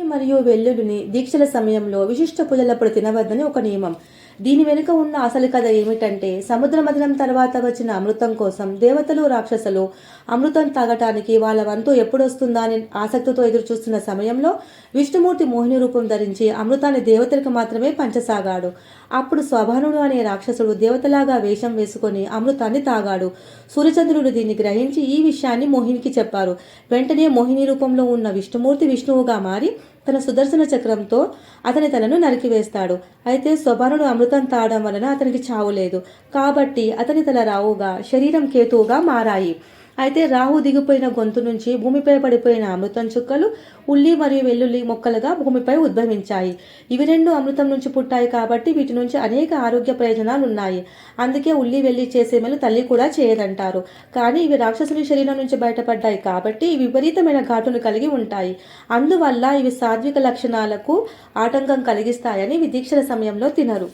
మరియు వెల్లుల్లిని దీక్షల సమయంలో విశిష్ట పూజలప్పుడు తినవద్దని ఒక నియమం. దీని వెనుక ఉన్న అసలు కథ ఏమిటంటే, సముద్ర మథనం తర్వాత వచ్చిన అమృతం కోసం దేవతలు రాక్షసులు అమృతం తాగటానికి వాళ్ళ వంతు ఎప్పుడొస్తుందా అని ఆసక్తితో ఎదురుచూస్తున్న సమయంలో విష్ణుమూర్తి మోహిని రూపం ధరించి అమృతాన్ని దేవతలకు మాత్రమే పంచసాగాడు. అప్పుడు స్వభానుడు అనే రాక్షసుడు దేవతలాగా వేషం వేసుకొని అమృతాన్ని తాగాడు. సూర్యచంద్రుడు దీన్ని గ్రహించి ఈ విషయాన్ని మోహినికి చెప్పారు. వెంటనే మోహిని రూపంలో ఉన్న విష్ణుమూర్తి విష్ణువుగా మారి తన సుదర్శన చక్రంతో అతని తలను నరికివేస్తాడు. అయితే స్వభానుడు అమృతం తాగడం వలన అతనికి చావు లేదు. కాబట్టి అతని తల రావుగా, శరీరం కేతువుగా మారాయి. అయితే రాహు దిగిపోయిన గొంతు నుంచి భూమిపై పడిపోయిన అమృతం చుక్కలు ఉల్లి మరియు వెల్లుల్లి మొక్కలుగా భూమిపై ఉద్భవించాయి. ఇవి రెండు అమృతం నుంచి పుట్టాయి కాబట్టి వీటి నుంచి అనేక ఆరోగ్య ప్రయోజనాలు ఉన్నాయి. అందుకే ఉల్లి వెల్లి చేసే మేలు తల్లి కూడా చేయదంటారు. కానీ ఇవి రాక్షసుని శరీరం నుంచి బయటపడ్డాయి కాబట్టి విపరీతమైన ఘాటును కలిగి ఉంటాయి. అందువల్ల ఇవి సాత్విక లక్షణాలకు ఆటంకం కలిగిస్తాయని దీక్షల సమయంలో తినరు.